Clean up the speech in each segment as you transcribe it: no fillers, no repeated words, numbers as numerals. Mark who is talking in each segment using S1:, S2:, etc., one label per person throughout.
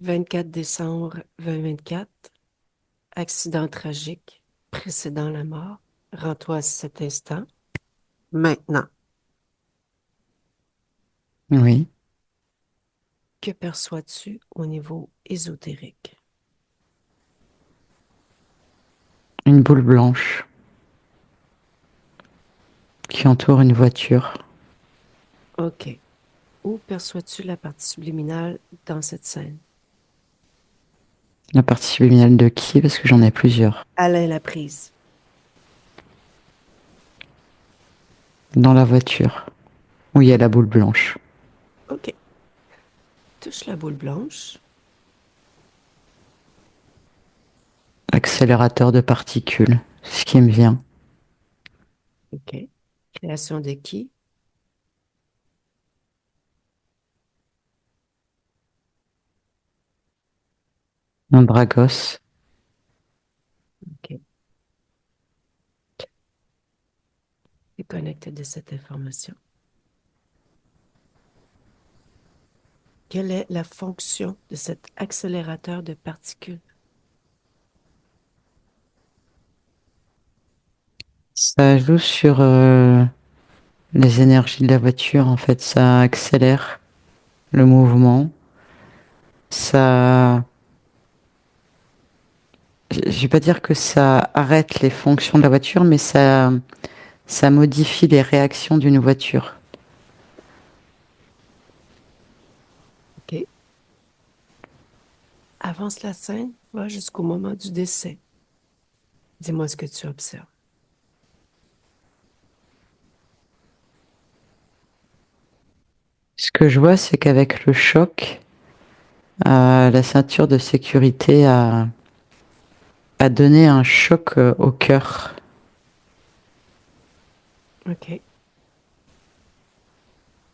S1: 24 décembre 2024, accident tragique précédant la mort. Rends-toi à cet instant. Maintenant,
S2: Oui,
S1: que perçois-tu au niveau ésotérique?
S2: une boule blanche qui entoure une voiture.
S1: OK. Où perçois-tu la partie subliminale dans cette scène?
S2: La partie subliminale de qui? Parce que j'en ai plusieurs.
S1: Alain Laprise.
S2: Dans la voiture, où il y a la boule blanche.
S1: OK. Touche la boule blanche.
S2: Accélérateur de particules, c'est ce qui me vient.
S1: OK. Création de qui?
S2: Un Dragos.
S1: OK. Déconnecte de cette information. Quelle est la fonction de cet accélérateur de particules?
S2: Ça joue sur les énergies de la voiture, en fait. Ça accélère le mouvement. Ça... Je vais pas dire que ça arrête les fonctions de la voiture, mais ça modifie les réactions d'une voiture.
S1: OK. Avance la scène, va jusqu'au moment du décès. Dis-moi ce que tu observes.
S2: Ce que je vois, c'est qu'avec le choc, la ceinture de sécurité a donné un choc au cœur.
S1: OK.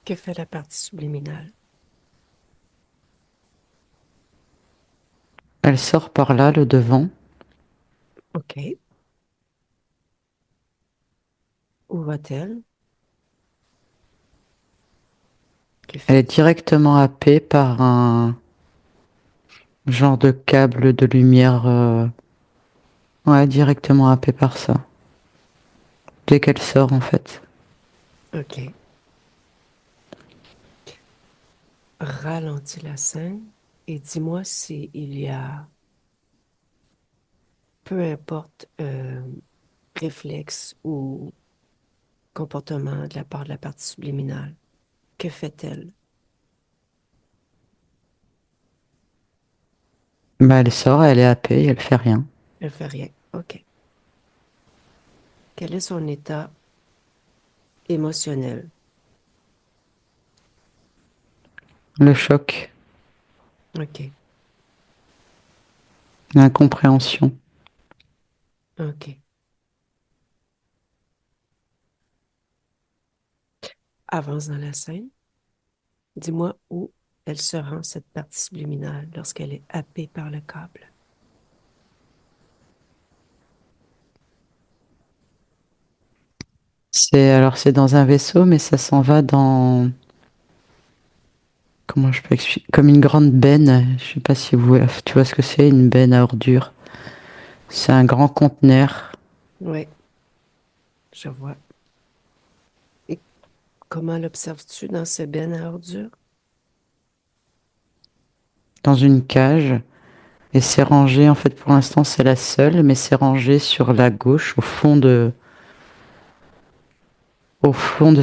S1: Que fait la partie subliminale?
S2: Elle sort par là, le devant.
S1: OK. Où va-t-elle? Que
S2: Elle est
S1: fait-elle?
S2: directement happée par un genre de câble de lumière. Ouais, directement happée par ça. Dès qu'elle sort, en fait.
S1: OK. Ralentis la scène et dis-moi s'il y a, peu importe, réflexe ou comportement de la part de la partie subliminale. Que fait-elle?
S2: Bah, elle sort, elle est happée, elle fait rien.
S1: Elle fait rien. OK. Quel est son état émotionnel?
S2: Le choc,
S1: OK.
S2: l'incompréhension.
S1: OK. Avance dans la scène. Dis-moi où elle se rend, cette partie subliminale, lorsqu'elle est happée par le câble.
S2: C'est dans un vaisseau, mais ça s'en va dans comment je peux expliquer? Comme une grande benne. Je sais pas si tu vois ce que c'est, une benne à ordures. C'est un grand conteneur
S1: Oui, je vois. Et comment l'observes-tu dans ce ben à ordures?
S2: dans une cage. Et c'est rangé, en fait, pour l'instant, c'est la seule, mais c'est rangé sur la gauche, au fond de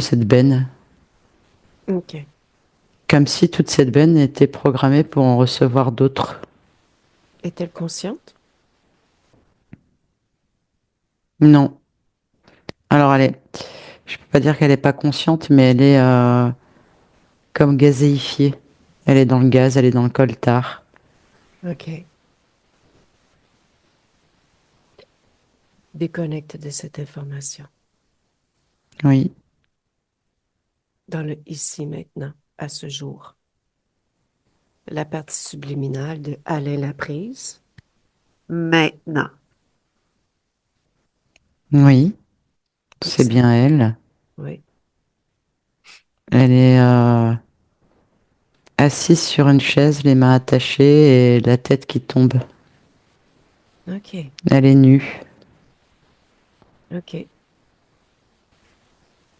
S2: cette benne.
S1: OK.
S2: Comme si toute cette benne était programmée pour en recevoir d'autres.
S1: Est-elle consciente?
S2: Non. Alors, je peux pas dire qu'elle est pas consciente, mais elle est comme gazéifiée. Elle est dans le gaz, elle est dans le coltard.
S1: OK. Déconnecte de cette information.
S2: Oui.
S1: Dans le ici maintenant, à ce jour. La partie subliminale de Alain Laprise. Maintenant.
S2: Oui. C'est
S1: Observe.
S2: bien elle.
S1: Oui.
S2: Elle est Assise sur une chaise, les mains attachées et la tête qui tombe.
S1: OK.
S2: Elle est nue.
S1: OK.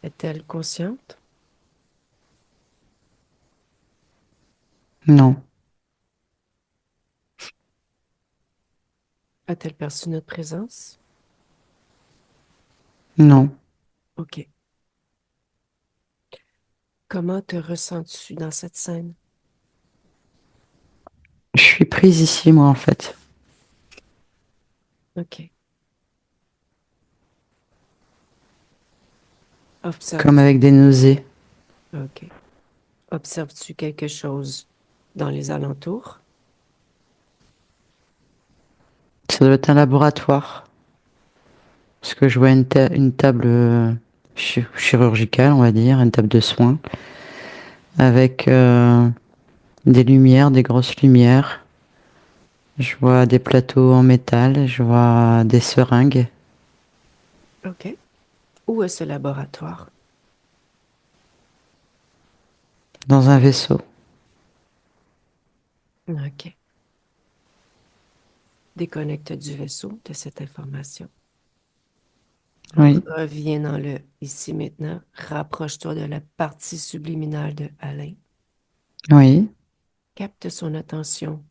S1: Est-elle consciente?
S2: Non,
S1: A-t-elle perçu notre présence?
S2: non.
S1: OK. Comment te ressens-tu dans cette scène?
S2: Je suis prise ici, moi, en fait.
S1: OK.
S2: Comme
S1: Observes-tu?
S2: avec des nausées.
S1: OK. Observes-tu quelque chose dans les alentours?
S2: Ça doit être un laboratoire. Parce que je vois une table chirurgicale, on va dire, une table de soins, avec des lumières, des grosses lumières. Je vois des plateaux en métal, je vois des seringues
S1: OK. Où est ce laboratoire?
S2: dans un vaisseau.
S1: OK. Déconnecte du vaisseau de cette information.
S2: Oui,
S1: Reviens dans le ici maintenant. Rapproche-toi de la partie subliminale de Alain.
S2: oui,
S1: Capte son attention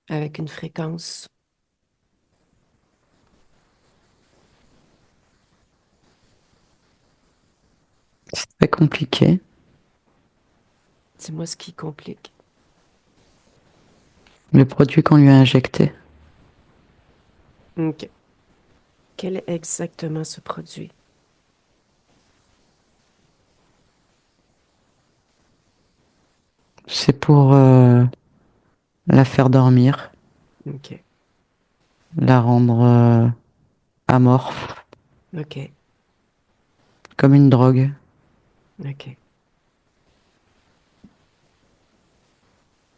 S1: avec une fréquence.
S2: c'est très compliqué.
S1: Dis-moi ce qui complique.
S2: Le produit qu'on lui a injecté,
S1: OK. Quel est exactement ce produit?
S2: c'est pour la faire dormir,
S1: OK.
S2: la rendre amorphe,
S1: OK.
S2: comme une drogue.
S1: OK.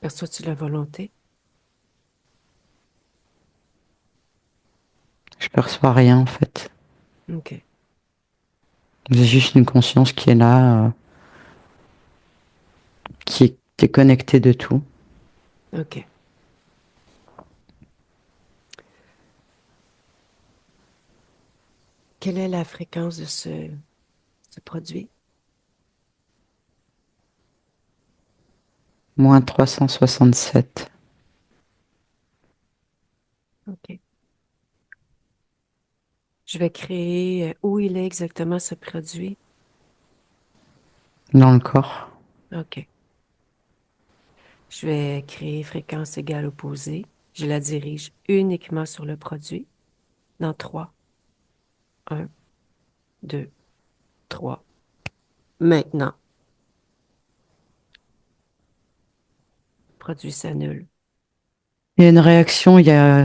S1: Perçois-tu la volonté?
S2: Je perçois rien en fait.
S1: OK.
S2: J'ai juste une conscience qui est là, qui est déconnectée de tout.
S1: OK. Quelle est la fréquence de ce produit?
S2: Moins 367
S1: OK. Je vais créer où il est exactement ce produit.
S2: dans le corps.
S1: OK. Je vais créer fréquence égale opposée. Je la dirige uniquement sur le produit. Dans 3, 1, 2, 3. Maintenant, produit s'annule.
S2: Il y a une réaction,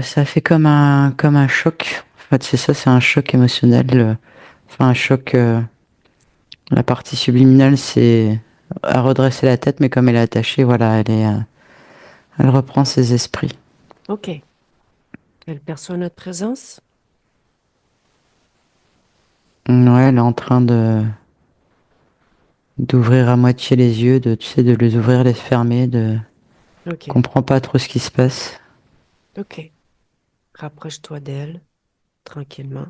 S2: ça fait comme un choc. En fait, c'est ça, c'est un choc émotionnel. Enfin, un choc. La partie subliminale, c'est à redresser la tête, mais comme elle est attachée, voilà, elle reprend ses esprits.
S1: OK. Elle perçoit notre présence?
S2: Ouais, elle est en train d'ouvrir à moitié les yeux, tu sais, de les ouvrir, les fermer, de
S1: OK.
S2: comprend pas trop ce qui se passe.
S1: OK. Rapproche-toi d'elle, tranquillement.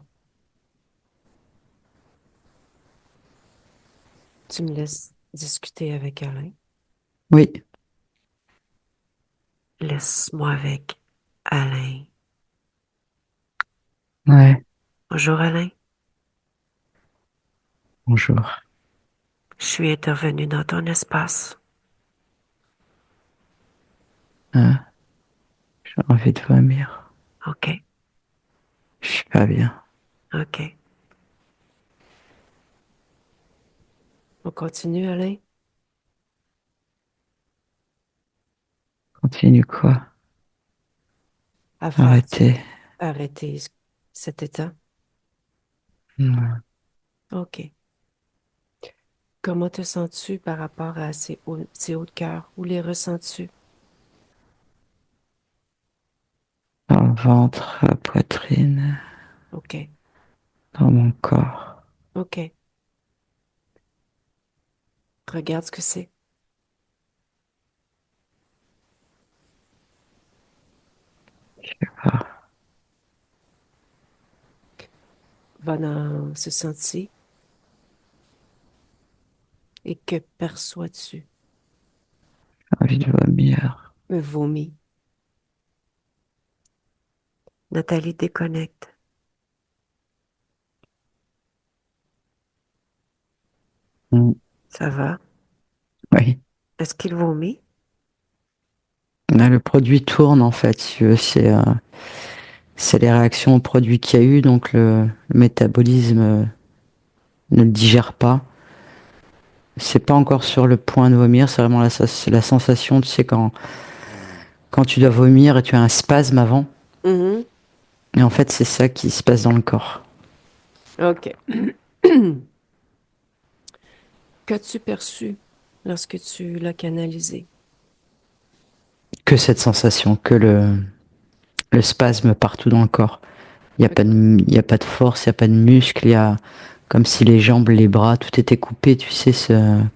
S1: Tu me laisses discuter avec Alain.
S2: Oui,
S1: Laisse-moi avec Alain.
S2: ouais,
S1: Bonjour Alain.
S2: bonjour.
S1: Je suis intervenu dans ton espace.
S2: Ah, j'ai envie de vomir.
S1: OK.
S2: Je suis pas bien.
S1: OK. On continue, Alain?
S2: Continue quoi?
S1: À faire
S2: Arrêtez.
S1: arrêter cet état.
S2: Ouais.
S1: OK. Comment te sens-tu par rapport à ces hauts de cœur? Où les ressens-tu?
S2: Dans le ventre, la poitrine,
S1: OK.
S2: dans mon corps.
S1: OK. Regarde ce que c'est. va dans ce sentier et que perçois-tu?
S2: Envie de vomir.
S1: Me vomis. Nathalie déconnecte.
S2: Mm.
S1: Ça va?
S2: Oui.
S1: Est-ce qu'il vomit?
S2: Là, le produit tourne en fait. Si tu veux, c'est les réactions au produit qu'il y a eu, donc le métabolisme ne le digère pas. C'est pas encore sur le point de vomir, c'est vraiment la sensation, tu sais, quand tu dois vomir et tu as un spasme avant.
S1: Mhm.
S2: Et en fait, c'est ça qui se passe dans le corps.
S1: OK. Qu'as-tu perçu lorsque tu l'as canalisé?
S2: Que cette sensation, que le spasme partout dans le corps. Il y a pas de force, il y a pas de muscle, il y a comme si les jambes, les bras, tout était coupé, tu sais,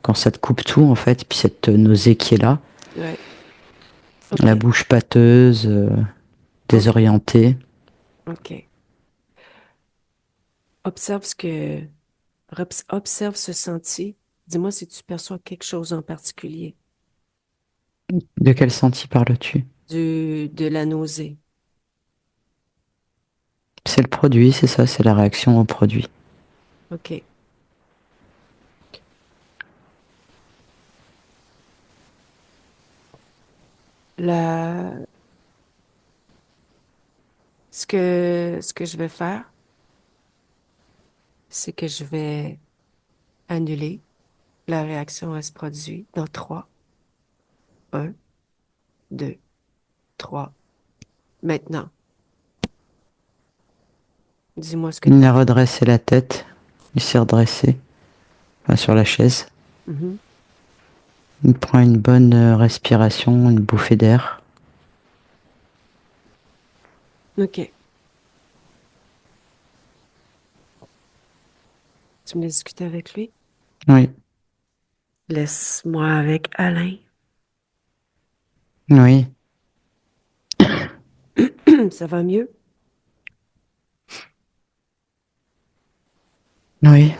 S2: quand ça te coupe tout en fait, puis cette nausée qui est là,
S1: Ouais.
S2: la
S1: OK.
S2: bouche pâteuse,
S1: OK.
S2: désorientée.
S1: OK. Observe ce que... Observe ce sentier. Dis-moi si tu perçois quelque chose en particulier.
S2: De quel senti parles-tu?
S1: De la nausée.
S2: C'est le produit, c'est ça, c'est la réaction au produit.
S1: OK. La... ce que je vais faire, c'est que je vais annuler la réaction à ce produit dans 3. Un, 2, 3. Maintenant, dis-moi ce que tu
S2: Il
S1: as
S2: a
S1: fait.
S2: redressé la tête, il s'est redressé, enfin, sur la chaise.
S1: Mhm.
S2: Il prend une bonne respiration, une bouffée d'air.
S1: OK. Tu me laisses discuter avec lui?
S2: Oui,
S1: Laisse-moi avec Alain.
S2: oui,
S1: Ça va mieux?
S2: oui.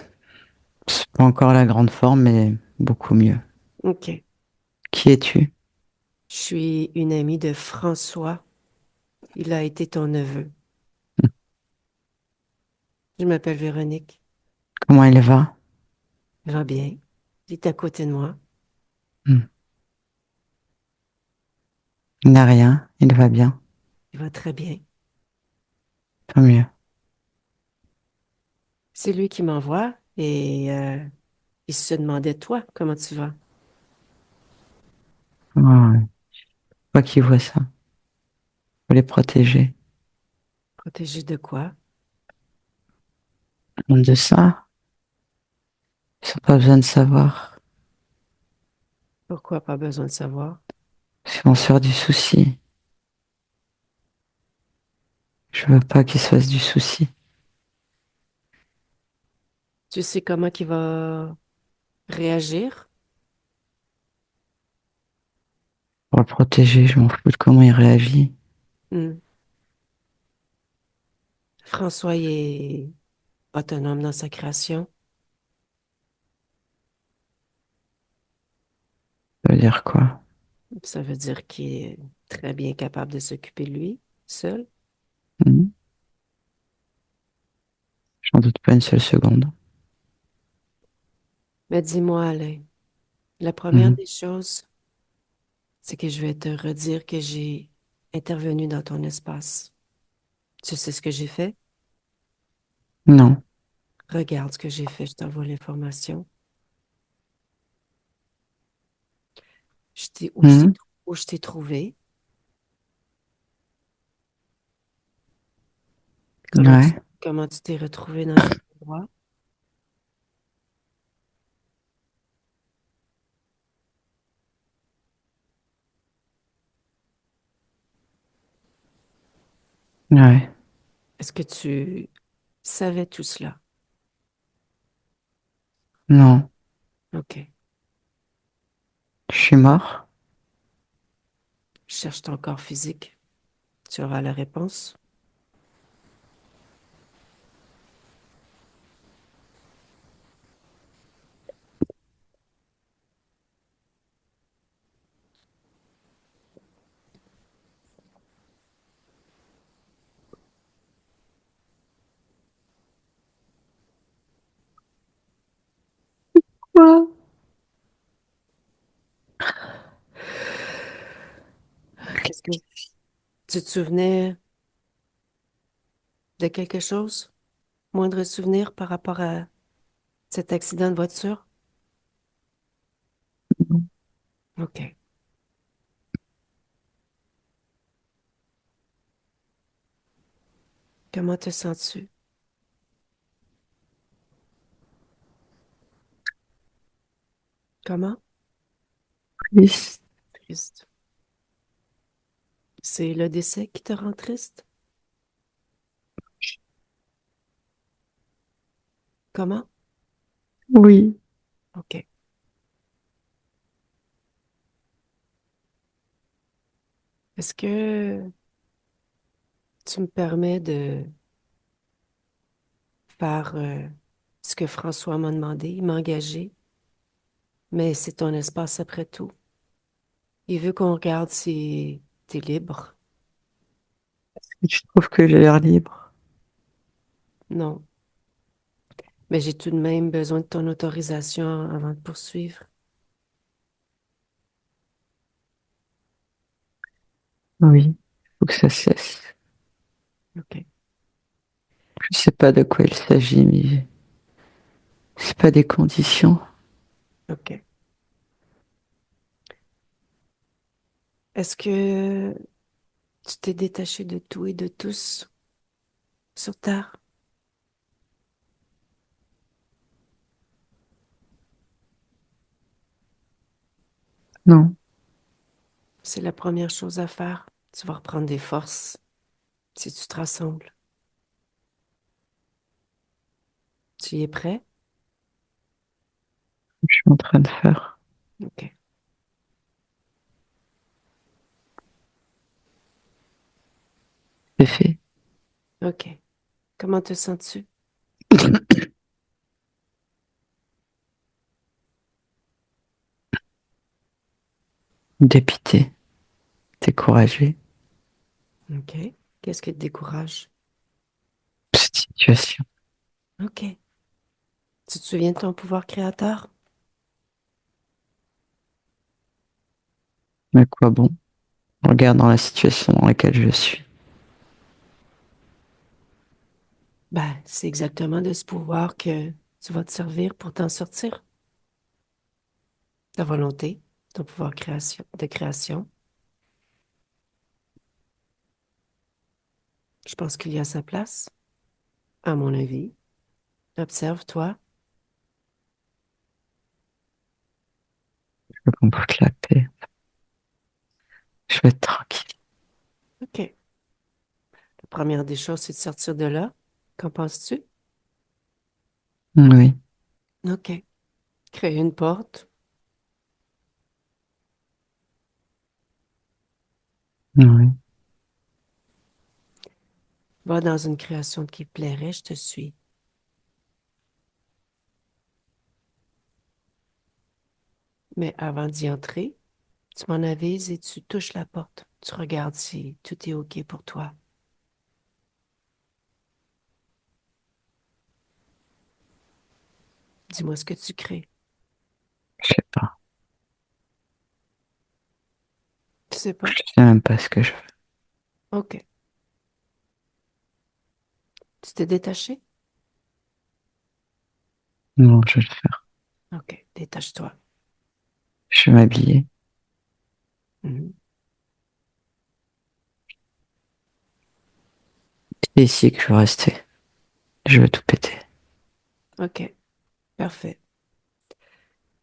S2: C'est pas encore la grande forme, mais beaucoup mieux.
S1: OK.
S2: Qui es-tu?
S1: Je suis une amie de François. Il a été ton neveu. Je m'appelle Véronique.
S2: Comment elle va?
S1: Il va bien. Il est à côté de moi.
S2: Hmm. Il n'a rien, il va bien,
S1: Il va très bien.
S2: tant mieux.
S1: C'est lui qui m'envoie et il se demandait, toi, comment tu vas?
S2: Oh, pas qu'il voit ça. Faut les protéger.
S1: Protégé de quoi?
S2: De ça, ils n'ont pas besoin de savoir.
S1: Pourquoi pas besoin de savoir?
S2: Si on se faire du souci, je veux pas qu'ils se fassent du souci.
S1: Tu sais comment il va réagir?
S2: Pour le protéger, je m'en fous de comment il réagit.
S1: Hmm. François il est autonome dans sa création.
S2: Ça veut dire quoi?
S1: Ça veut dire qu'il est très bien capable de s'occuper de lui, seul.
S2: Hmm. J'en doute pas une seule seconde.
S1: Mais dis-moi, Alain, la première
S2: Hmm.
S1: des choses, c'est que je vais te redire que j'ai intervenu dans ton espace. Tu sais ce que j'ai fait?
S2: Non.
S1: Regarde ce que j'ai fait, je t'envoie l'information.
S2: Hmm.
S1: Où je t'ai trouvé,
S2: Ouais,
S1: comment tu t'es retrouvé dans cet endroit.
S2: ouais.
S1: Est-ce que tu savais tout cela?
S2: Non.
S1: OK.
S2: Je suis mort.
S1: Cherche ton corps physique. Tu auras la réponse. Est-ce que tu te souvenais de quelque chose? Moindre souvenir par rapport à cet accident de voiture? OK. Comment te sens-tu? Comment?
S2: Triste.
S1: Triste. C'est le décès qui te rend triste? Comment?
S2: Oui.
S1: OK. Est-ce que tu me permets de faire ce que François m'a demandé? Il m'a engagé, mais c'est ton espace après tout. Il veut qu'on regarde si t'es libre.
S2: Je trouve que j'ai l'air libre.
S1: Non. Mais j'ai tout de même besoin de ton autorisation avant de poursuivre.
S2: Oui. Faut que ça cesse.
S1: OK.
S2: Je sais pas de quoi il s'agit, mais c'est pas des conditions.
S1: OK. Est-ce que tu t'es détaché de tout et de tous sur Terre?
S2: Non.
S1: C'est la première chose à faire. Tu vas reprendre des forces si tu te rassembles. Tu y es prêt?
S2: Je suis en train de faire.
S1: OK.
S2: C'est fait.
S1: OK. Comment te sens-tu?
S2: Dépité. Découragé.
S1: OK. Qu'est-ce qui te décourage?
S2: Cette situation.
S1: OK. Tu te souviens de ton pouvoir créateur?
S2: Mais quoi bon? Regarde dans la situation dans laquelle je suis.
S1: Ben, c'est exactement de ce pouvoir que tu vas te servir pour t'en sortir. Ta volonté, ton pouvoir de création. Je pense qu'il y a sa place, à mon avis. Observe-toi.
S2: Je veux qu'on foute la paix. Je veux être tranquille.
S1: OK. La première des choses, c'est de sortir de là. Qu'en penses-tu?
S2: Oui.
S1: OK. Créer une porte.
S2: Oui.
S1: Va dans une création qui te plairait, je te suis. Mais avant d'y entrer, tu m'en avises et tu touches la porte. Tu regardes si tout est OK pour toi. Dis-moi ce que tu crées.
S2: Je sais pas.
S1: Tu sais
S2: Je
S1: pas?
S2: sais même pas ce que je veux.
S1: OK. Tu t'es détaché?
S2: Non, je vais le faire.
S1: OK. Détache-toi.
S2: Je vais m'habiller.
S1: Mhm.
S2: C'est ici que je veux rester. Je veux tout péter.
S1: OK. Parfait.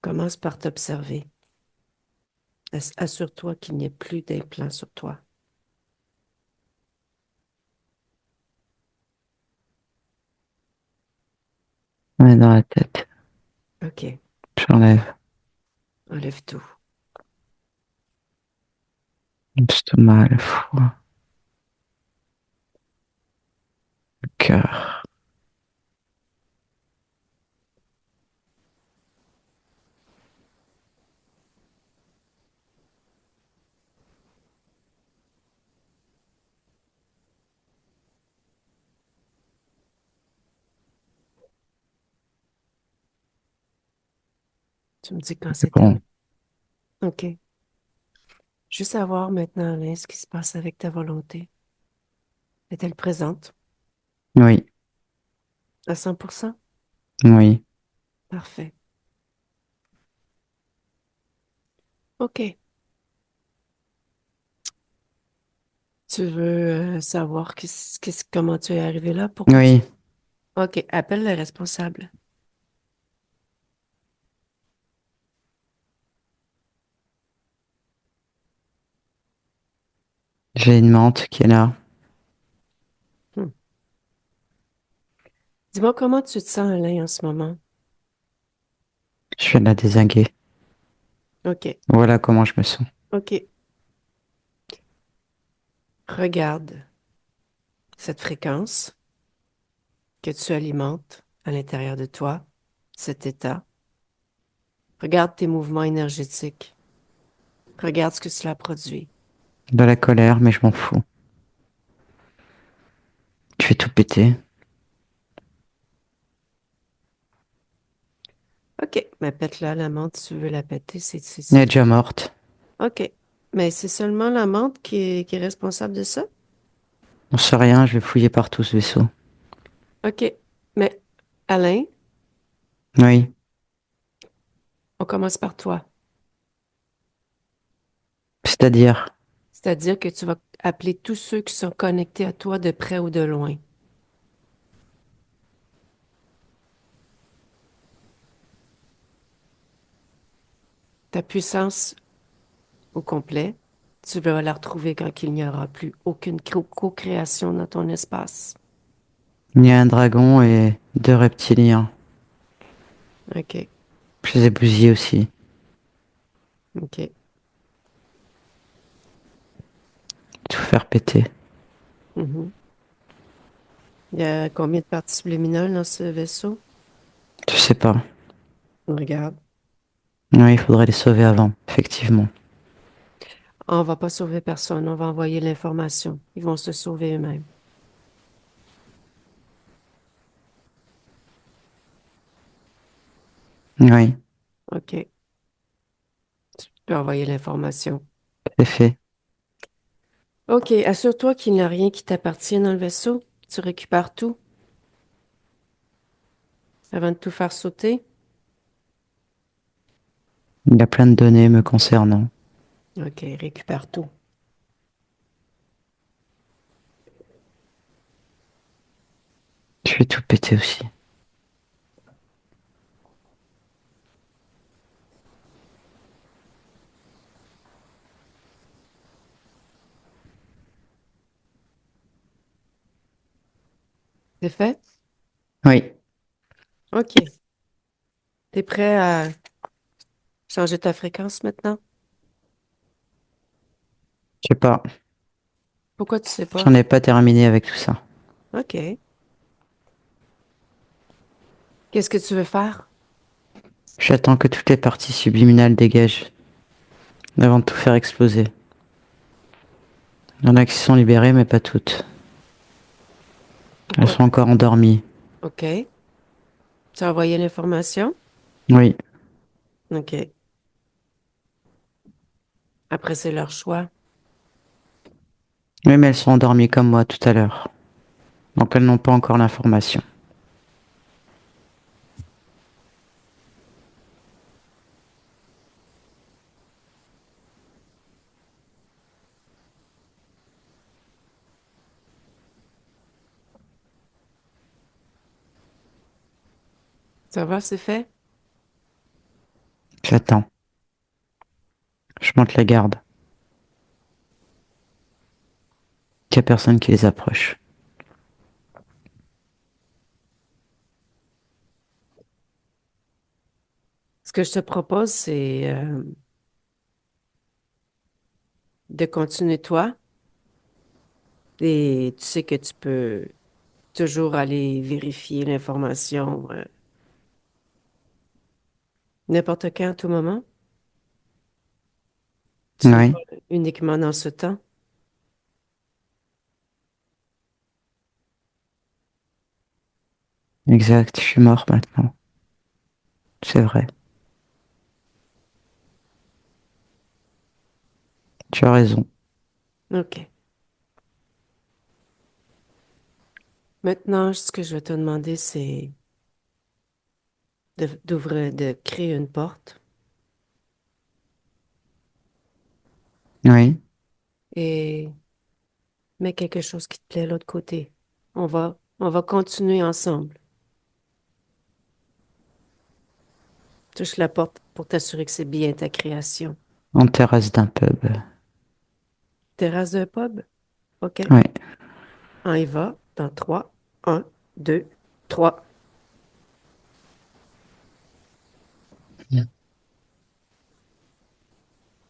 S1: Commence par t'observer. Assure-toi qu'il n'y ait plus d'implants sur toi.
S2: On est dans la tête.
S1: OK.
S2: J'enlève.
S1: Enlève tout.
S2: L'estomac, le foie, le cœur.
S1: Tu me dis quand
S2: C'est
S1: c'est
S2: bon.
S1: terminé. OK. Je veux savoir maintenant, Alain, ce qui se passe avec ta volonté. Est-elle présente
S2: Oui,
S1: à 100%?
S2: oui.
S1: Parfait. OK. Tu veux savoir comment tu es arrivé là? Pourquoi tu...
S2: Oui,
S1: OK, appelle le responsable.
S2: j'ai une menthe qui est là.
S1: Hmm. Dis-moi comment tu te sens, Alain, en ce moment.
S2: Je vais la dézinguer.
S1: OK.
S2: Voilà comment je me sens.
S1: OK. Regarde cette fréquence que tu alimentes à l'intérieur de toi, cet état. Regarde tes mouvements énergétiques. Regarde ce que cela produit.
S2: De la colère, mais je m'en fous. Je vais tout péter.
S1: OK. Mais pète-la, la menthe, si tu veux la péter,
S2: Elle est déjà morte.
S1: OK. Mais c'est seulement la menthe qui est responsable de ça?
S2: On sait rien, je vais fouiller partout ce vaisseau.
S1: OK. Mais Alain,
S2: Oui,
S1: on commence par toi.
S2: c'est-à-dire,
S1: C'est-à-dire que tu vas appeler tous ceux qui sont connectés à toi de près ou de loin. Ta puissance au complet, tu vas la retrouver quand il n'y aura plus aucune co-création dans ton espace.
S2: il y a un dragon et deux reptiliens.
S1: OK.
S2: Je les ai bousillés aussi.
S1: OK.
S2: Tout faire péter.
S1: Mhm. Il y a combien de parties subliminales dans ce vaisseau?
S2: Je sais pas.
S1: Regarde.
S2: Oui, il faudrait les sauver avant, effectivement.
S1: On va pas sauver personne, on va envoyer l'information. Ils vont se sauver eux-mêmes.
S2: Oui,
S1: OK. Tu peux envoyer l'information.
S2: c'est fait.
S1: OK. Assure-toi qu'il n'y a rien qui t'appartient dans le vaisseau. Tu récupères tout avant de tout faire sauter.
S2: Il y a plein de données me concernant.
S1: OK. Récupère tout.
S2: Je vais tout péter aussi.
S1: C'est fait?
S2: Oui,
S1: OK. T'es prêt à changer ta fréquence maintenant?
S2: je sais pas.
S1: Pourquoi tu sais pas?
S2: J'en ai pas terminé avec tout ça.
S1: OK. Qu'est-ce que tu veux faire?
S2: J'attends que toutes les parties subliminales dégagent avant de tout faire exploser. Il y en a qui sont libérées, mais pas toutes. Elles
S1: Pourquoi?
S2: sont encore endormies.
S1: OK. Tu as envoyé l'information?
S2: Oui,
S1: OK. Après, c'est leur choix.
S2: oui, mais elles sont endormies comme moi tout à l'heure. Donc elles n'ont pas encore l'information.
S1: Ça va, c'est fait?
S2: J'attends. Je monte la garde. Qu'il n'y a personne qui les approche.
S1: Ce que je te propose, c'est de continuer toi. Et tu sais que tu peux toujours aller vérifier l'information n'importe quand, à tout moment. Tu n'es pas
S2: Oui,
S1: uniquement dans ce temps.
S2: exact. Je suis mort maintenant. C'est vrai. Tu as raison.
S1: OK. Maintenant, ce que je vais te demander, c'est d'ouvrir, de créer une porte
S2: Oui,
S1: et mets quelque chose qui te plaît de l'autre côté. On va continuer ensemble. Touche la porte pour t'assurer que c'est bien ta création.
S2: en terrasse d'un pub.
S1: Terrasse d'un pub? OK.
S2: Oui.
S1: On y va dans 3, 1, 2, 3.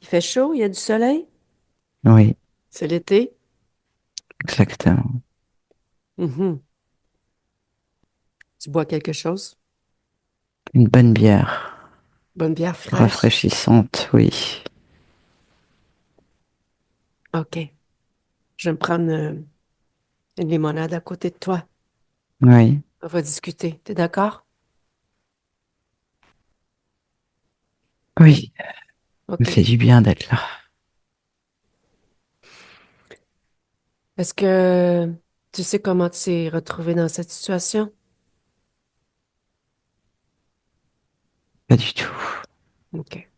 S1: Il fait chaud, il y a du soleil.
S2: Oui,
S1: C'est l'été.
S2: exactement.
S1: Mhm. Tu bois quelque chose?
S2: Une bonne bière.
S1: Bonne bière fraîche.
S2: Rafraîchissante, oui.
S1: OK. Je vais me prendre une limonade à côté de toi.
S2: Oui,
S1: On va discuter. T'es d'accord?
S2: oui. Ça me
S1: OK.
S2: fait du bien d'être là.
S1: Est-ce que tu sais comment tu t'es retrouvé dans cette situation?
S2: Pas du tout.
S1: OK.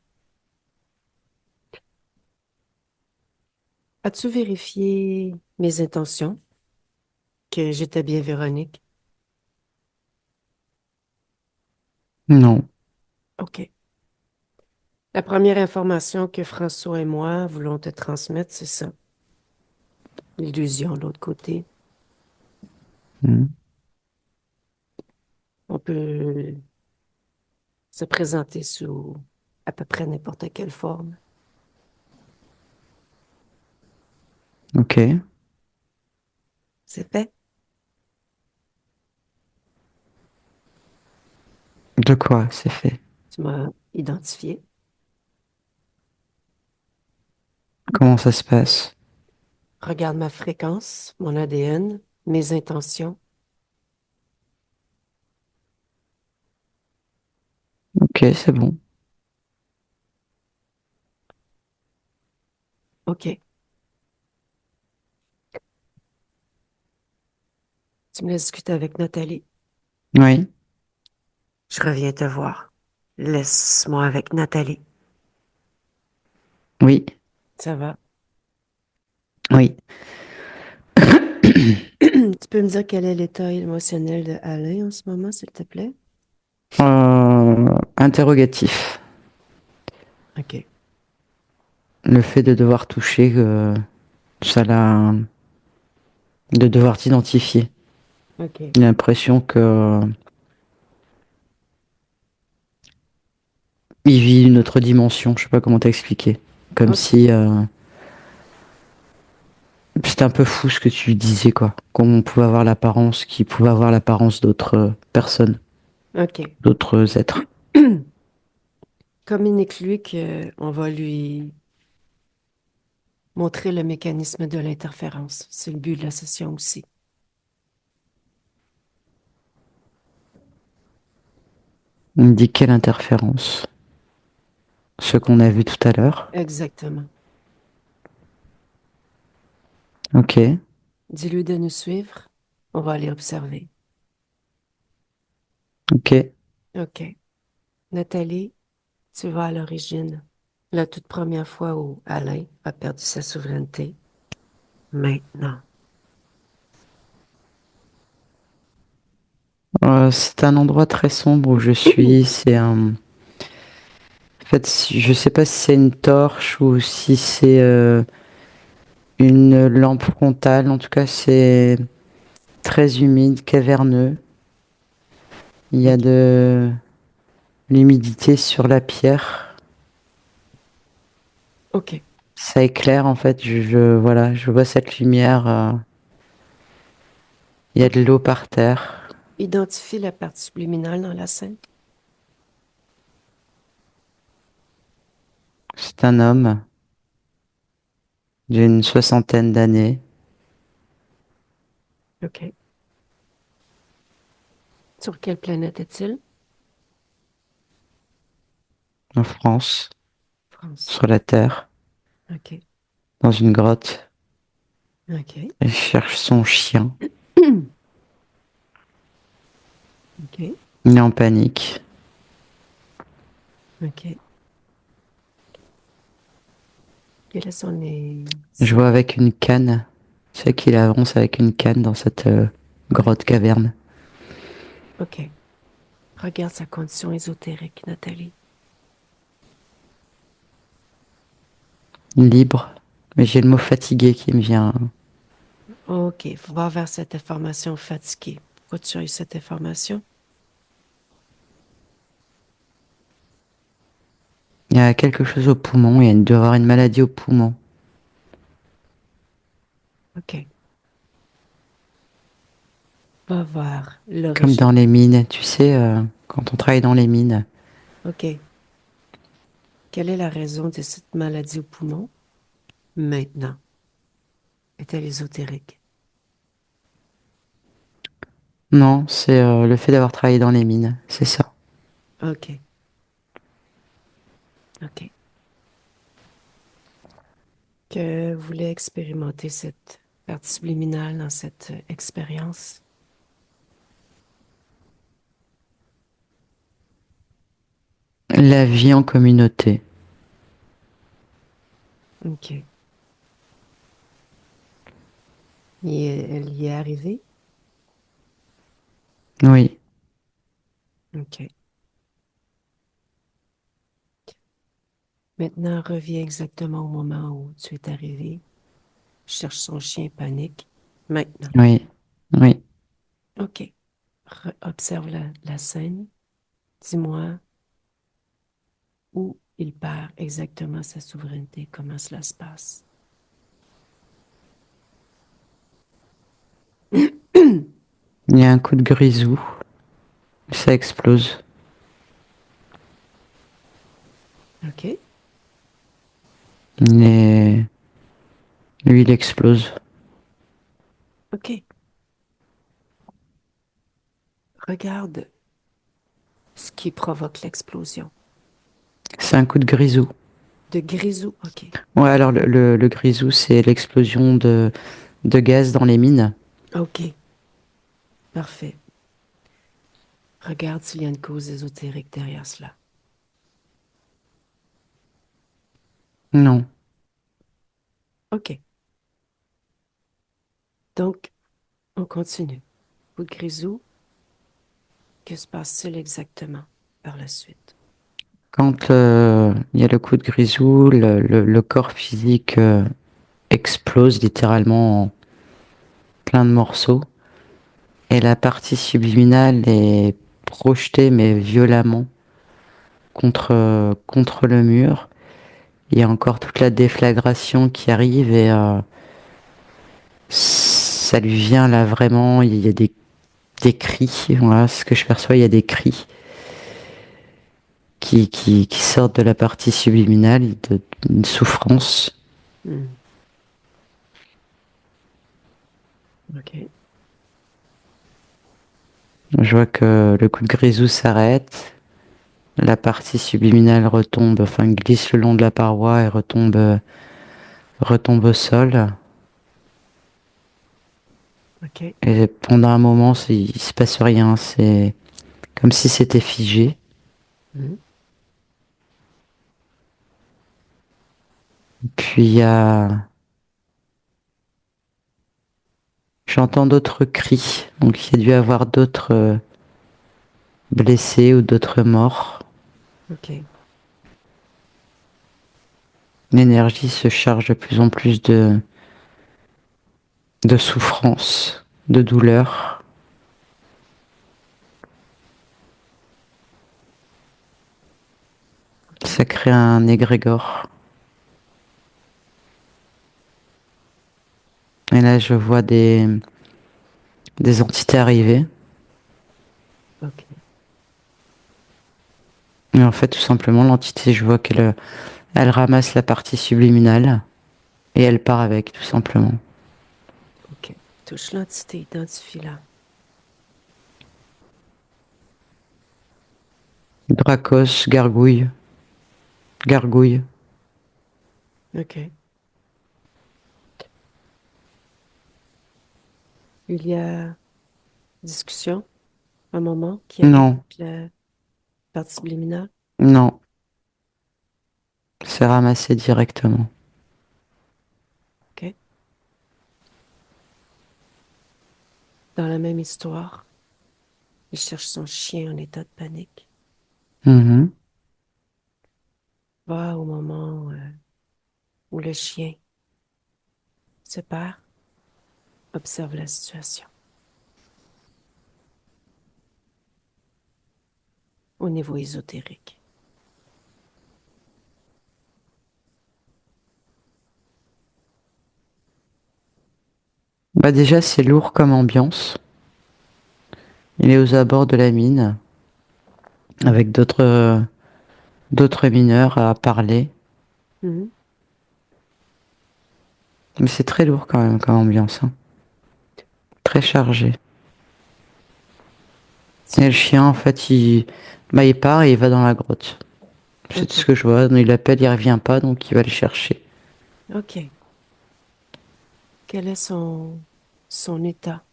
S1: As-tu vérifié mes intentions, que j'étais bien Véronique?
S2: Non.
S1: OK. La première information que François et moi voulons te transmettre, c'est ça. L'illusion de l'autre côté.
S2: Hmm.
S1: On peut se présenter sous à peu près n'importe quelle forme.
S2: Ok.
S1: C'est fait.
S2: De quoi c'est fait?
S1: Tu m'as identifié.
S2: Comment ça se passe?
S1: Regarde ma fréquence, mon ADN, mes intentions.
S2: Ok, c'est bon.
S1: OK. Tu me laisses discuter avec Nathalie.
S2: Oui,
S1: Je reviens te voir. Laisse-moi avec Nathalie.
S2: oui,
S1: Ça va?
S2: oui.
S1: Tu peux me dire quel est l'état émotionnel de Alain en ce moment, s'il te plaît?
S2: Interrogatif.
S1: OK.
S2: Le fait de devoir toucher, ça l'a, de devoir t'identifier.
S1: OK.
S2: J'ai l'impression que il vit une autre dimension. Je sais pas comment t'expliquer. Comme
S1: OK.
S2: si c'était un peu fou ce que tu disais, quoi. Qu'on pouvait avoir l'apparence, qui pouvait avoir l'apparence d'autres personnes,
S1: OK.
S2: d'autres êtres.
S1: Communique-lui qu'on va lui montrer le mécanisme de l'interférence. C'est le but de la session aussi.
S2: On me dit quelle interférence. Ce qu'on a vu tout à l'heure.
S1: Exactement.
S2: Ok,
S1: Dis-lui de nous suivre. On va aller observer.
S2: ok,
S1: OK. Nathalie, tu vas à l'origine. La toute première fois où Alain a perdu sa souveraineté. Maintenant.
S2: C'est un endroit très sombre où je suis. C'est un. En fait, je sais pas si c'est une torche ou si c'est une lampe frontale. En tout cas, c'est très humide, caverneux. Il y a
S1: OK.
S2: de l'humidité sur la pierre.
S1: OK.
S2: Ça éclaire en fait. Voilà, je vois cette lumière. Il y a de
S1: OK.
S2: l'eau par terre.
S1: Identifie la partie subliminale dans la scène.
S2: C'est un homme d'une soixantaine d'années
S1: OK. Sur quelle planète est-il?
S2: en France,
S1: France.
S2: sur la terre.
S1: OK.
S2: dans une grotte.
S1: OK.
S2: Elle cherche son chien.
S1: OK.
S2: Il est en panique.
S1: OK. Quels sont les
S2: Je vois
S1: signes?
S2: avec une canne. Tu sais qu'il avance avec une canne dans cette
S1: Ouais.
S2: grotte caverne.
S1: OK. Regarde sa condition ésotérique, Nathalie.
S2: Libre. Mais j'ai le mot fatigué qui me vient.
S1: OK. Va vers cette information fatiguée. Pourquoi tu as eu cette information?
S2: Il y a quelque chose au poumon. Il doit avoir une maladie au poumon.
S1: OK. Va voir
S2: Comme dans
S1: l'origine.
S2: les mines. Tu sais, quand on travaille dans les mines.
S1: OK. Quelle est la raison de cette maladie au poumon? Maintenant. Est-elle ésotérique?
S2: Non, c'est le fait d'avoir travaillé dans les mines. C'est ça.
S1: OK. OK. Que vous voulez expérimenter cette partie subliminale dans cette expérience?
S2: La vie en communauté.
S1: OK. Elle y est arrivée?
S2: Oui,
S1: OK. Maintenant, reviens exactement au moment où tu es arrivé. Cherche son chien panique. Maintenant.
S2: oui, oui.
S1: OK. Observe la scène. Dis-moi où il perd exactement sa souveraineté, comment cela se passe.
S2: Il y a un coup de grisou. Ça explose.
S1: OK.
S2: Il est... Lui, il explose.
S1: OK. Regarde ce qui provoque l'explosion.
S2: C'est un coup de grisou.
S1: De grisou. OK.
S2: Ouais, alors le grisou, c'est l'explosion de gaz dans les mines.
S1: OK. Parfait. Regarde s'il y a une cause ésotérique derrière cela.
S2: Non.
S1: OK. Donc, on continue. Coup de grisou, que se passe-t-il exactement par la suite?
S2: Quand il y a le coup de grisou, le corps physique explose littéralement en plein de morceaux. Et la partie subliminale est projetée, mais violemment, contre le mur. Il y a encore toute la déflagration qui arrive et ça lui vient là vraiment. Il y a des cris. Voilà ce que je perçois. Il y a des cris qui sortent de la partie subliminale, d'une souffrance.
S1: Hmm. OK.
S2: Je vois que le coup de grisou s'arrête. La partie subliminale retombe, enfin glisse le long de la paroi et retombe au sol.
S1: OK.
S2: Et pendant un moment, il se passe rien. C'est comme si c'était figé.
S1: Hmm.
S2: Puis j'entends d'autres cris. Donc il y a dû y avoir d'autres blessés ou d'autres morts.
S1: OK.
S2: L'énergie se charge de plus en plus de souffrance, de douleur.
S1: OK.
S2: Ça crée un égrégore. Et là, je vois des entités arriver.
S1: OK.
S2: Et en fait, tout simplement, l'entité, je vois elle ramasse la partie subliminale et elle part avec, tout simplement.
S1: OK. Touche l'entité, identifie-la.
S2: Dracos, gargouille, gargouille.
S1: OK. Il y a discussion, un moment qui arrive
S2: Non,
S1: avec la partie subliminale.
S2: non, c'est ramassé directement.
S1: OK. Dans la même histoire, il cherche son chien en état de panique.
S2: Mhm.
S1: Va au moment où le chien se perd, observe la situation. Au niveau ésotérique.
S2: Bah déjà, c'est lourd comme ambiance. Il est aux abords de la mine, avec d'autres mineurs à parler.
S1: Mhm.
S2: Mais c'est très lourd quand même comme ambiance, hein. Très chargé. Et le chien, en fait, il part et il va dans la grotte. C'est tout ce
S1: OK.
S2: que je vois. Il appelle, il revient pas, donc il va le chercher.
S1: OK. Quel est son état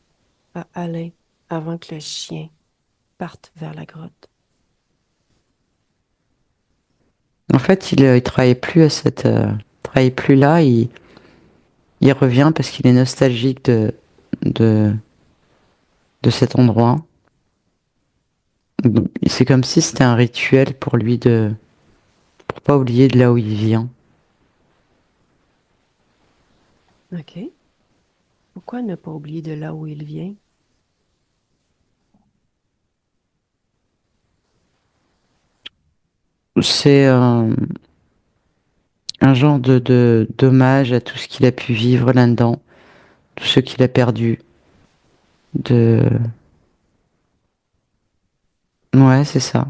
S1: à Alain avant que le chien parte vers la grotte?
S2: En fait, il travaille plus travaille plus là. Il revient parce qu'il est nostalgique de, de cet endroit. Donc, c'est comme si c'était un rituel pour lui pour pas oublier de là où il vient.
S1: OK. Pourquoi ne pas oublier de là où il vient?
S2: C'est un genre d'hommage à tout ce qu'il a pu vivre là-dedans, tout ce qu'il a perdu. De, ouais, c'est ça.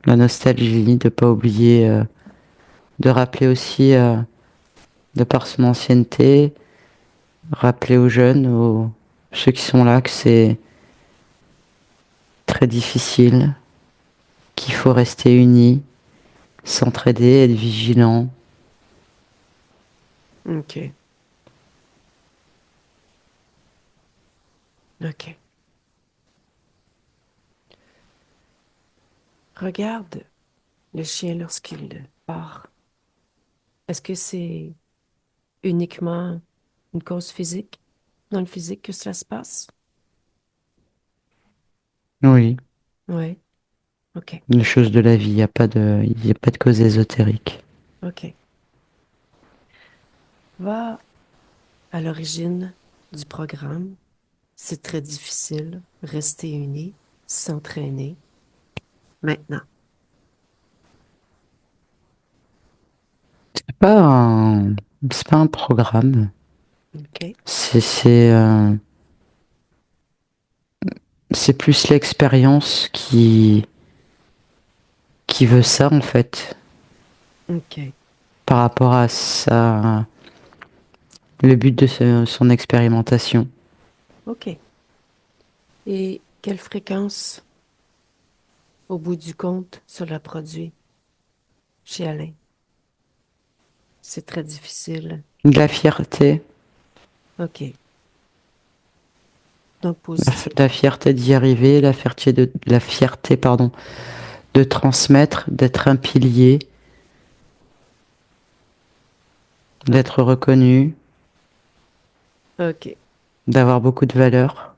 S2: La nostalgie, de pas oublier, de rappeler aussi, de par son ancienneté, rappeler aux jeunes, aux ceux qui sont là, que c'est très difficile, qu'il faut rester unis, s'entraider, être vigilant.
S1: OK. OK. Regarde le chien lorsqu'il part. Est-ce que c'est uniquement une cause physique? Dans le physique que cela se passe?
S2: Oui,
S1: Oui. OK.
S2: une chose de la vie, il y a pas de cause ésotérique.
S1: OK. Va à l'origine du programme. C'est très difficile. Rester uni, s'entraîner. Maintenant.
S2: C'est pas un programme.
S1: OK?
S2: C'est, c'est, euh, c'est plus l'expérience qui veut ça en fait,
S1: OK.
S2: par rapport à le but de son expérimentation.
S1: OK. Et quelle fréquence, au bout du compte, cela produit chez Alain? C'est très difficile.
S2: De la fierté,
S1: OK. Donc positif.
S2: la fierté d'y arriver, la fierté, pardon, de transmettre, d'être un pilier, d'être reconnu,
S1: OK.
S2: d'avoir beaucoup de valeur.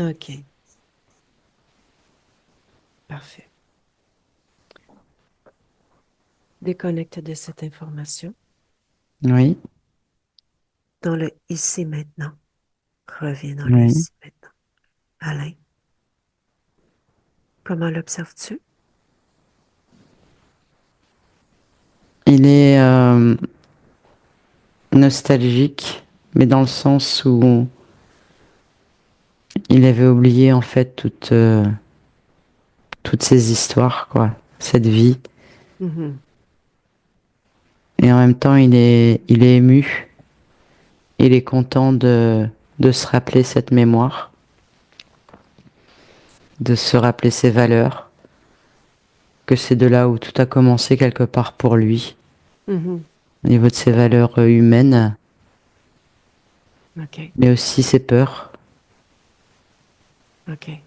S1: OK. Parfait. Déconnecte de cette information
S2: Oui,
S1: dans le ici maintenant. Reviens dans le
S2: oui.
S1: ici maintenant. Alain, comment l'observes-tu?
S2: Il est nostalgique, mais dans le sens où il avait oublié en fait toutes ces histoires, quoi, cette vie.
S1: Mhm.
S2: Et en même temps, il est ému. Il est content de se rappeler cette mémoire, de se rappeler ses valeurs, que c'est de là où tout a commencé quelque part pour lui,
S1: Mhm.
S2: au niveau de ses valeurs humaines,
S1: OK.
S2: mais aussi ses peurs.
S1: OK.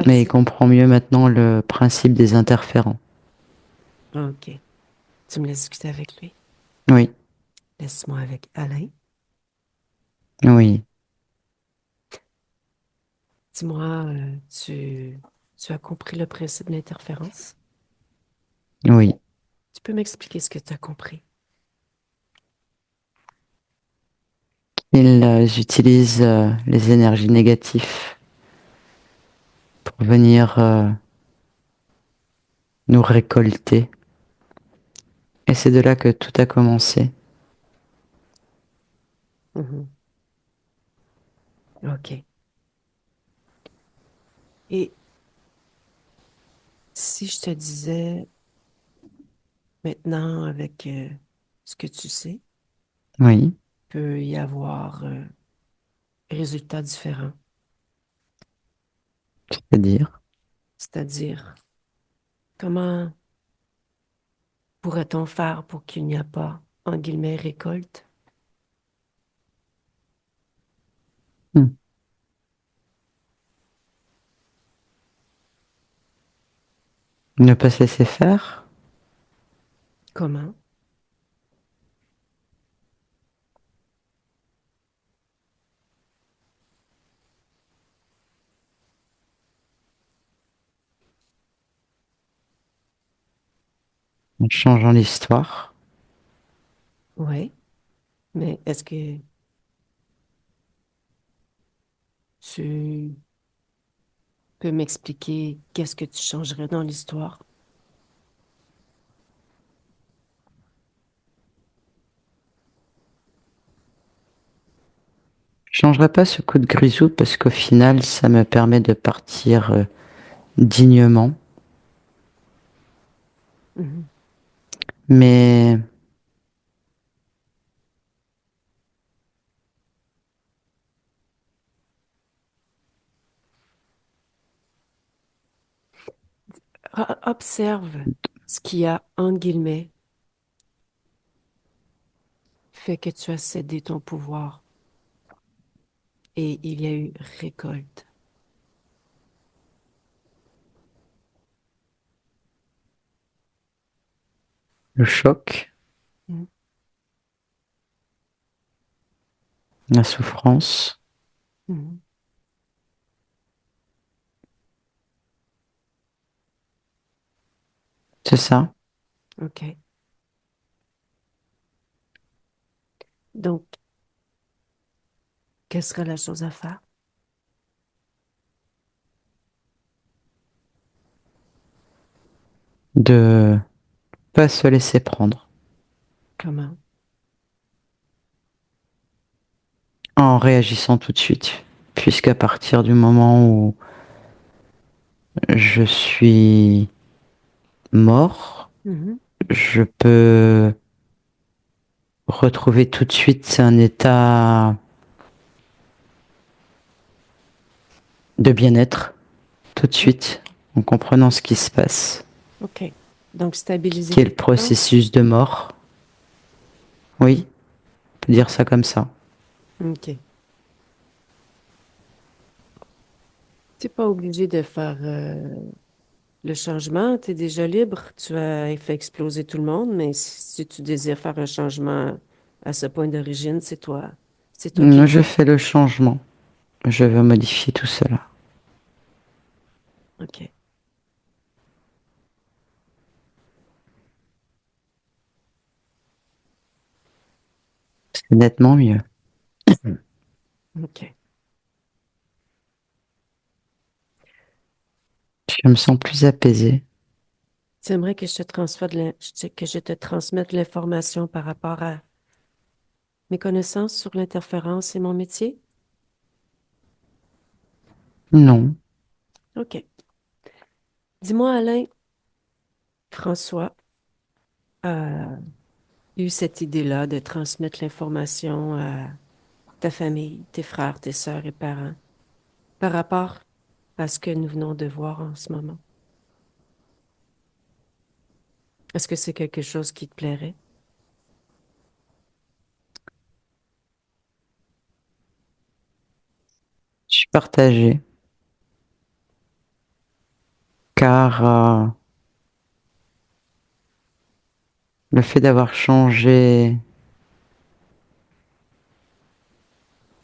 S2: Mais il
S1: As-tu...
S2: comprend mieux maintenant le principe des interférents.
S1: OK. Tu me laisses discuter avec lui.
S2: Oui,
S1: Laisse-moi avec Alain.
S2: oui,
S1: Dis-moi, tu as compris le principe de l'interférence?
S2: oui.
S1: Tu peux m'expliquer ce que tu as compris?
S2: Ils utilisent les énergies négatives pour venir nous récolter. Et c'est de là que tout a commencé.
S1: Mhm. OK. Et si je te disais maintenant, avec ce que tu sais,
S2: Oui,
S1: peut y avoir résultats différents.
S2: c'est-à-dire,
S1: C'est-à-dire, comment pourrait-on faire pour qu'il n'y a pas, en guillemets, récolte?
S2: hmm, ne pas se laisser faire,
S1: Comment?
S2: en changeant l'histoire.
S1: Oui, mais est-ce que tu peux m'expliquer qu'est-ce que tu changerais dans l'histoire?
S2: Je changerai pas ce coup de grisou parce qu'au final, ça me permet de partir dignement.
S1: Mhm.
S2: Mais
S1: Observe ce qui a, en guillemets, fait que tu as cédé ton pouvoir et il y a eu récolte.
S2: le choc,
S1: Mhm.
S2: la souffrance,
S1: Mhm.
S2: c'est ça.
S1: OK. Donc, quelle serait la chose à faire?
S2: De pas se laisser prendre.
S1: Comment?
S2: En réagissant tout de suite. Puisqu'à partir du moment où je suis mort,
S1: Mhm.
S2: je peux retrouver tout de suite un état de bien-être, tout de
S1: O-
S2: suite, en comprenant ce qui se passe,
S1: OK. Donc, stabiliser
S2: qui est le
S1: tes défenses?
S2: processus de mort. Oui, on peut dire ça comme ça.
S1: OK. Tu n'es pas obligé de faire le changement. Tu es déjà libre. Tu as fait exploser tout le monde, mais si tu désires faire un changement à ce point d'origine, c'est toi. C'est toi qui le
S2: Je
S1: fais.
S2: fais le changement. Je veux modifier tout cela.
S1: OK.
S2: C'est nettement mieux.
S1: OK.
S2: Je me sens plus apaisée.
S1: Tu aimerais que je te transfère que je te transmette l'information par rapport à mes connaissances sur l'interférence et mon métier?
S2: Non,
S1: OK. Dis-moi, Alain, François a eu cette idée-là de transmettre l'information à ta famille, tes frères, tes sœurs et parents par rapport à ce que nous venons de voir en ce moment. Est-ce que c'est quelque chose qui te plairait?
S2: je partagé, car le fait d'avoir changé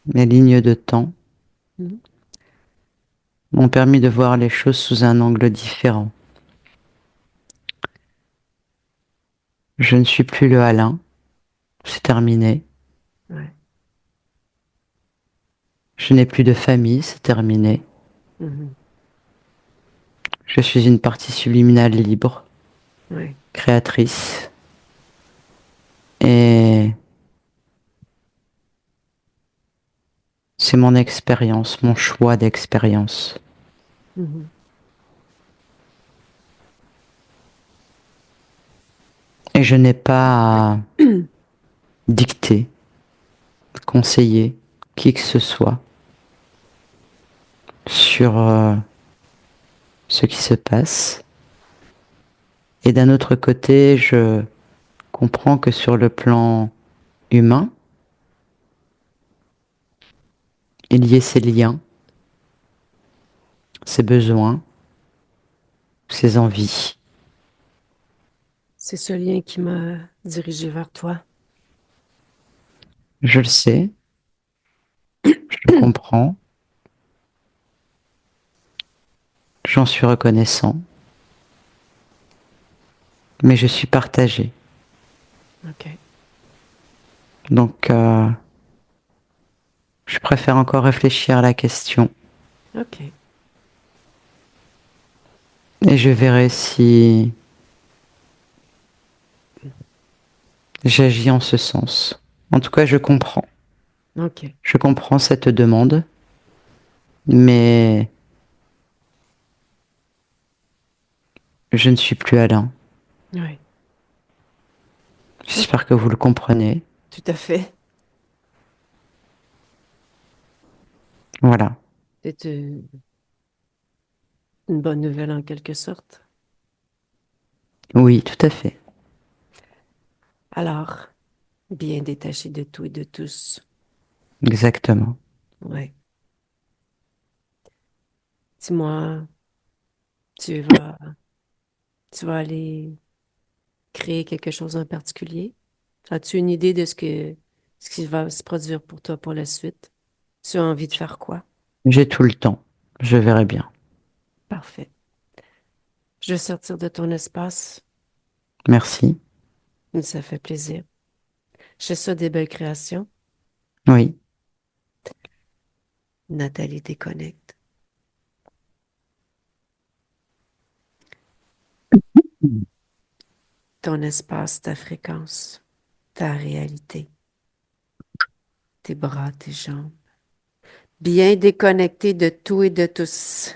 S2: mes lignes de temps
S1: Mhm.
S2: m'ont permis de voir les choses sous un angle différent. Je ne suis plus le Alain, c'est terminé.
S1: Ouais.
S2: Je n'ai plus de famille, c'est terminé.
S1: Mhm.
S2: Je suis une partie subliminale libre,
S1: Ouais.
S2: créatrice. Et c'est mon expérience, mon choix d'expérience.
S1: Mhm.
S2: Et je n'ai pas à dicter, conseiller qui que ce soit sur ce qui se passe. Et d'un autre côté, je comprends que sur le plan humain, il y ait ces liens, ces besoins, ces envies.
S1: C'est ce lien qui m'a dirigé vers toi.
S2: Je le sais, je le comprends, j'en suis reconnaissant, mais je suis partagé.
S1: OK.
S2: Donc, je préfère encore réfléchir à la question
S1: OK.
S2: et je verrai si j'agis en ce sens. En tout cas, je comprends.
S1: OK.
S2: Je comprends cette demande, mais je ne suis plus Alain.
S1: Ouais. OK.
S2: J'espère que vous le comprenez.
S1: Tout à fait.
S2: Voilà.
S1: C'est une bonne nouvelle en quelque sorte.
S2: Oui, tout à fait.
S1: Alors, bien détaché de tout et de tous.
S2: Exactement.
S1: Ouais. Dis-moi, tu vas, tu vas aller créer quelque chose en particulier? As-tu une idée de ce qui va se produire pour toi pour la suite? Tu as envie de faire quoi?
S2: J'ai tout le temps. Je verrai bien.
S1: Parfait. Je vais sortir de ton espace.
S2: Merci.
S1: Ça fait plaisir. Je souhaite des belles créations.
S2: Oui.
S1: Nathalie déconnecte. Ton espace, ta fréquence, ta réalité, tes bras, tes jambes. Bien déconnecté de tout et de tous.